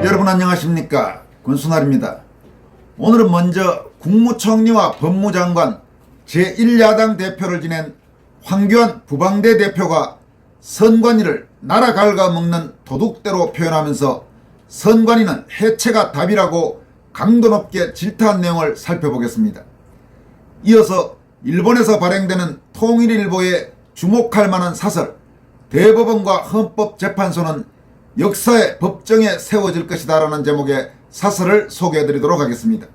여러분 안녕하십니까, 권순할입니다. 오늘은 먼저 국무총리와 법무장관 제1야당 대표를 지낸 황교안 부방대 대표가 선관위를 나라 갉아먹는 도둑대로 표현하면서 선관위는 해체가 답이라고 강도 높게 질타한 내용을 살펴보겠습니다. 이어서 일본에서 발행되는 통일일보에 주목할 만한 사설, 대법원과 헌법재판소는 역사의 법정에 세워질 것이다 라는 제목의 사설을 소개해드리도록 하겠습니다.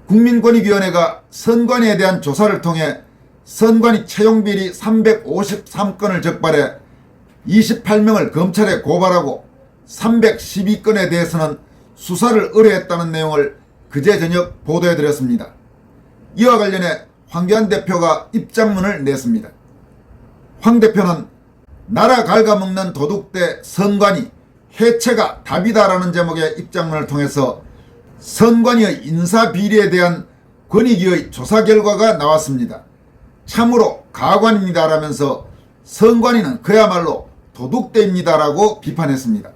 국민권익위원회가 선관위에 대한 조사를 통해 선관위 채용비리 353건을 적발해 28명을 검찰에 고발하고 312건에 대해서는 수사를 의뢰했다는 내용을 그제 저녁 보도해드렸습니다. 이와 관련해 황교안 대표가 입장문을 냈습니다. 황 대표는 나라 갉아먹는 도둑대 선관위 해체가 답이다라는 제목의 입장문을 통해서 선관위의 인사비리에 대한 권익위의 조사 결과가 나왔습니다. 참으로 가관입니다라면서 선관위는 그야말로 도둑대입니다라고 비판했습니다.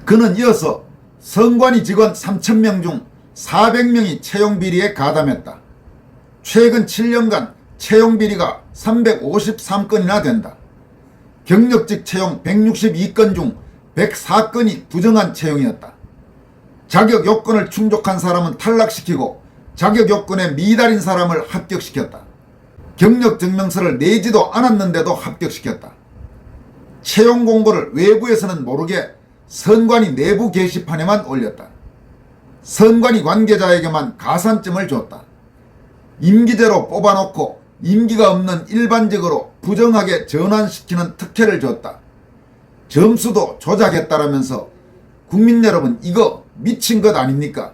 그는 이어서 선관위 직원 3,000명 중 400명이 채용비리에 가담했다. 최근 7년간 채용비리가 353건이나 된다. 경력직 채용 162건 중 104건이 부정한 채용이었다. 자격 요건을 충족한 사람은 탈락시키고 자격 요건에 미달인 사람을 합격시켰다. 경력 증명서를 내지도 않았는데도 합격시켰다. 채용 공고를 외부에서는 모르게 선관위 내부 게시판에만 올렸다. 선관위 관계자에게만 가산점을 줬다. 임기제로 뽑아놓고 임기가 없는 일반직으로 부정하게 전환시키는 특혜를 줬다. 점수도 조작했다라면서 국민 여러분, 이거 미친 것 아닙니까?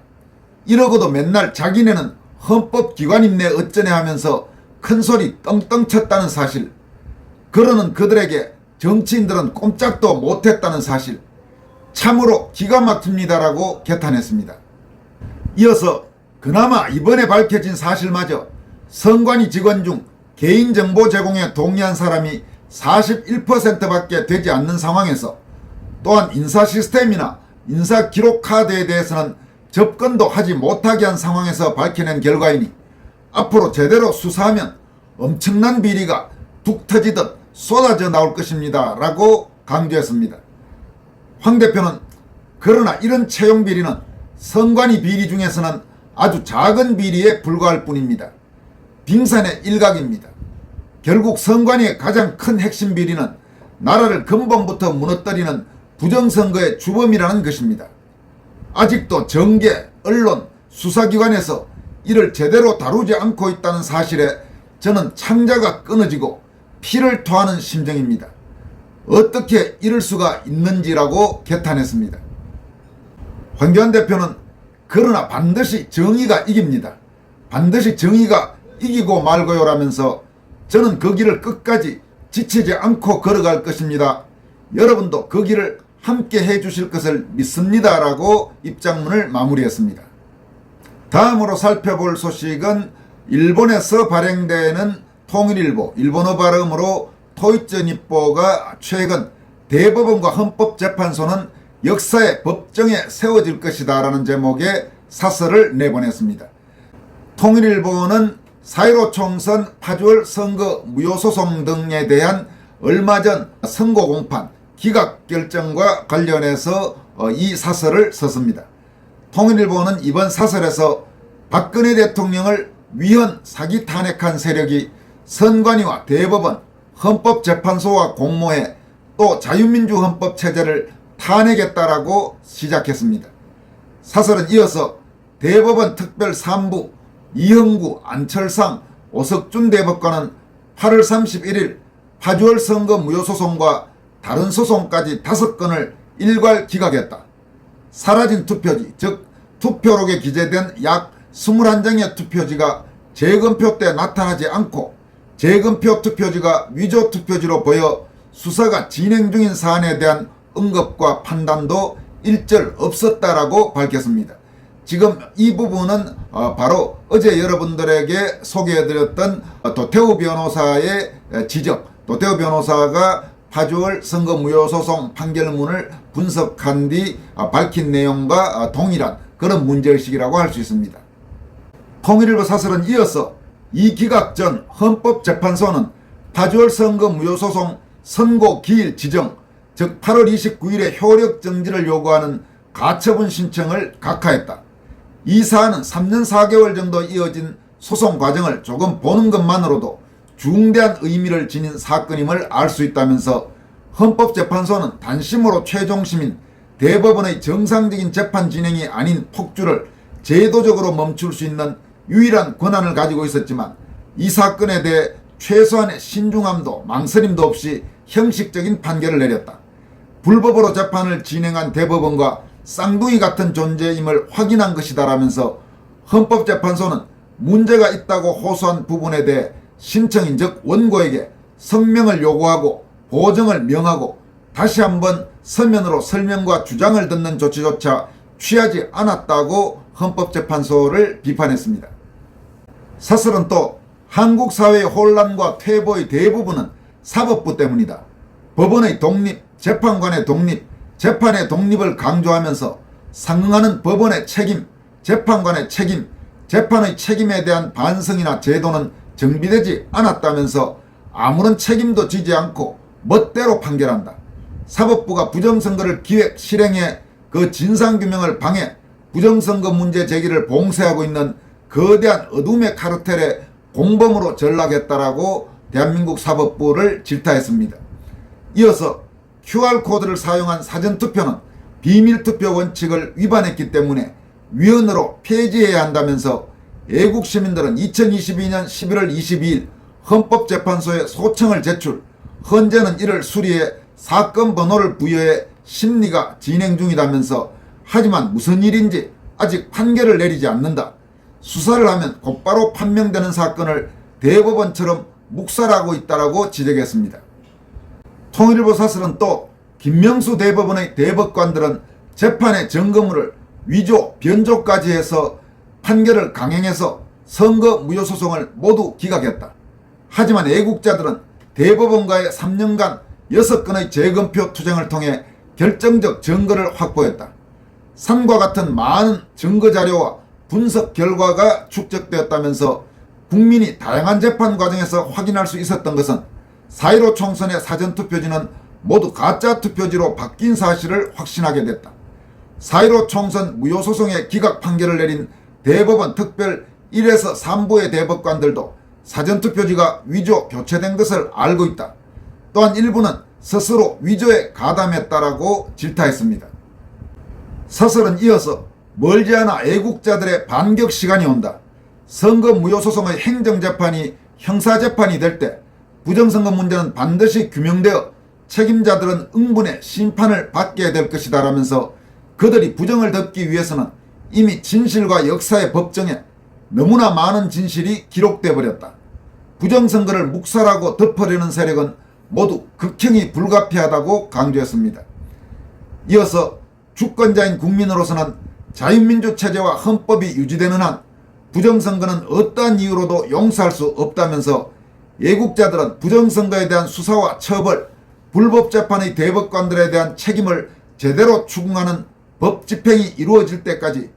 이러고도 맨날 자기네는 헌법기관임네 어쩌네 하면서 큰소리 떵떵 쳤다는 사실, 그러는 그들에게 정치인들은 꼼짝도 못했다는 사실, 참으로 기가 막힙니다라고 개탄했습니다. 이어서 그나마 이번에 밝혀진 사실마저 선관위 직원 중 개인정보 제공에 동의한 사람이 41%밖에 되지 않는 상황에서, 또한 인사 시스템이나 인사 기록 카드에 대해서는 접근도 하지 못하게 한 상황에서 밝혀낸 결과이니 앞으로 제대로 수사하면 엄청난 비리가 뚝 터지듯 쏟아져 나올 것입니다 라고 강조했습니다. 황 대표는 그러나 이런 채용 비리는 선관위 비리 중에서는 아주 작은 비리에 불과할 뿐입니다. 빙산의 일각입니다. 결국 선관위의 가장 큰 핵심 비리는 나라를 근본부터 무너뜨리는 부정선거의 주범이라는 것입니다. 아직도 정계, 언론, 수사기관에서 이를 제대로 다루지 않고 있다는 사실에 저는 창자가 끊어지고 피를 토하는 심정입니다. 어떻게 이럴 수가 있는지라고 개탄했습니다. 황교안 대표는 그러나 반드시 정의가 이깁니다. 반드시 정의가 이기고 말고요라면서 저는 그 길을 끝까지 지치지 않고 걸어갈 것입니다. 여러분도 그 길을 함께 해주실 것을 믿습니다 라고 입장문을 마무리했습니다. 다음으로 살펴볼 소식은 일본에서 발행되는 통일일보, 일본어 발음으로 토이치 니포가 최근 대법원과 헌법재판소는 역사의 법정에 세워질 것이다 라는 제목의 사설을 내보냈습니다. 통일일보는 4.15 총선 파주월 선거 무효소송 등에 대한 얼마 전 선고 공판 기각 결정과 관련해서 이 사설을 썼습니다. 통일일보는 이번 사설에서 박근혜 대통령을 위헌 사기 탄핵한 세력이 선관위와 대법원, 헌법재판소와 공모해 또 자유민주 헌법체제를 탄핵했다라고 시작했습니다. 사설은 이어서 대법원 특별사무부 이형구, 안철상, 오석준 대법관은 8월 31일 파주월 선거 무효소송과 다른 소송까지 5건을 일괄 기각했다. 사라진 투표지, 즉 투표록에 기재된 약 21장의 투표지가 재검표 때 나타나지 않고 재검표 투표지가 위조 투표지로 보여 수사가 진행 중인 사안에 대한 언급과 판단도 일절 없었다라고 밝혔습니다. 지금 이 부분은 바로 어제 여러분들에게 소개해드렸던 도태우 변호사의 지적, 도태우 변호사가 파주월 선거무효소송 판결문을 분석한 뒤 밝힌 내용과 동일한 그런 문제의식이라고 할 수 있습니다. 통일일보 사설은 이어서 이 기각 전 헌법재판소는 파주월 선거무효소송 선고 기일 지정, 즉 8월 29일에 효력 정지를 요구하는 가처분 신청을 각하했다. 이 사안은 3년 4개월 정도 이어진 소송 과정을 조금 보는 것만으로도 중대한 의미를 지닌 사건임을 알 수 있다면서 헌법재판소는 단심으로 최종심인 대법원의 정상적인 재판 진행이 아닌 폭주를 제도적으로 멈출 수 있는 유일한 권한을 가지고 있었지만 이 사건에 대해 최소한의 신중함도 망설임도 없이 형식적인 판결을 내렸다. 불법으로 재판을 진행한 대법원과 쌍둥이 같은 존재임을 확인한 것이다라면서 헌법재판소는 문제가 있다고 호소한 부분에 대해 신청인 즉 원고에게 성명을 요구하고 보정을 명하고 다시 한번 서면으로 설명과 주장을 듣는 조치조차 취하지 않았다고 헌법재판소를 비판했습니다. 사설은 또 한국 사회의 혼란과 퇴보의 대부분은 사법부 때문이다. 법원의 독립, 재판관의 독립, 재판의 독립을 강조하면서 상응하는 법원의 책임, 재판관의 책임, 재판의 책임에 대한 반성이나 제도는 정비되지 않았다면서 아무런 책임도 지지 않고 멋대로 판결한다. 사법부가 부정선거를 기획, 실행해 그 진상규명을 방해, 부정선거 문제 제기를 봉쇄하고 있는 거대한 어둠의 카르텔의 공범으로 전락했다라고 대한민국 사법부를 질타했습니다. 이어서 QR코드를 사용한 사전투표는 비밀투표 원칙을 위반했기 때문에 위헌으로 폐지해야 한다면서 애국 시민들은 2022년 11월 22일 헌법재판소에 소청을 제출, 헌재는 이를 수리해 사건 번호를 부여해 심리가 진행 중이다면서 하지만 무슨 일인지 아직 판결을 내리지 않는다. 수사를 하면 곧바로 판명되는 사건을 대법원처럼 묵살하고 있다라고 지적했습니다. 통일일보 사설은 또 김명수 대법원의 대법관들은 재판의 증거물을 위조, 변조까지 해서 판결을 강행해서 선거 무효소송을 모두 기각했다. 하지만 애국자들은 대법원과의 3년간 6건의 재검표 투쟁을 통해 결정적 증거를 확보했다. 산과 같은 많은 증거자료와 분석 결과가 축적되었다면서 국민이 다양한 재판 과정에서 확인할 수 있었던 것은 4.15 총선의 사전투표지는 모두 가짜 투표지로 바뀐 사실을 확신하게 됐다. 4.15 총선 무효소송의 기각 판결을 내린 대법원 특별 1에서 3부의 대법관들도 사전투표지가 위조 교체된 것을 알고 있다. 또한 일부는 스스로 위조에 가담했다라고 질타했습니다. 사설은 이어서 멀지 않아 애국자들의 반격 시간이 온다. 선거 무효소송의 행정재판이 형사재판이 될 때 부정선거 문제는 반드시 규명되어 책임자들은 응분의 심판을 받게 될 것이다 라면서 그들이 부정을 덮기 위해서는 이미 진실과 역사의 법정에 너무나 많은 진실이 기록돼 버렸다. 부정선거를 묵살하고 덮으려는 세력은 모두 극형이 불가피하다고 강조했습니다. 이어서 주권자인 국민으로서는 자유민주체제와 헌법이 유지되는 한 부정선거는 어떠한 이유로도 용서할 수 없다면서 애국자들은 부정선거에 대한 수사와 처벌, 불법재판의 대법관들에 대한 책임을 제대로 추궁하는 법집행이 이루어질 때까지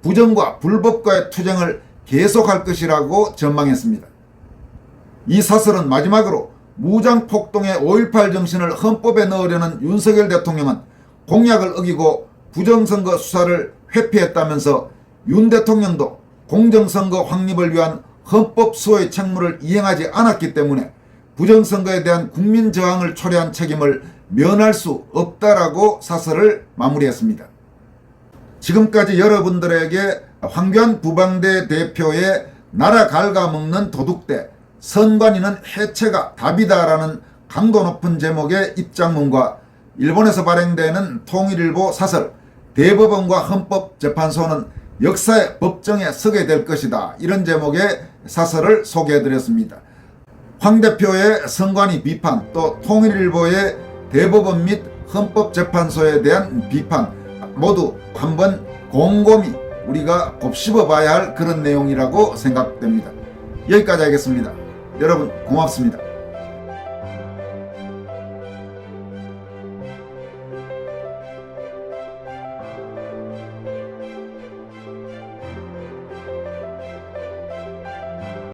부정과 불법과의 투쟁을 계속할 것이라고 전망했습니다. 이 사설은 마지막으로 무장폭동의 5.18 정신을 헌법에 넣으려는 윤석열 대통령은 공약을 어기고 부정선거 수사를 회피했다면서 윤 대통령도 공정선거 확립을 위한 헌법 수호의 책무를 이행하지 않았기 때문에 부정선거에 대한 국민 저항을 초래한 책임을 면할 수 없다라고 사설을 마무리했습니다. 지금까지 여러분들에게 황교안 부방대 대표의 나라 갉아먹는 도둑대, 선관위는 해체가 답이다라는 강도 높은 제목의 입장문과 일본에서 발행되는 통일일보 사설, 대법원과 헌법재판소는 역사의 법정에 서게 될 것이다, 이런 제목의 사설을 소개해드렸습니다. 황 대표의 선관위 비판, 또 통일일보의 대법원 및 헌법재판소에 대한 비판 모두 한번 곰곰이 우리가 곱씹어 봐야 할 그런 내용이라고 생각됩니다. 여기까지 하겠습니다. 여러분 고맙습니다.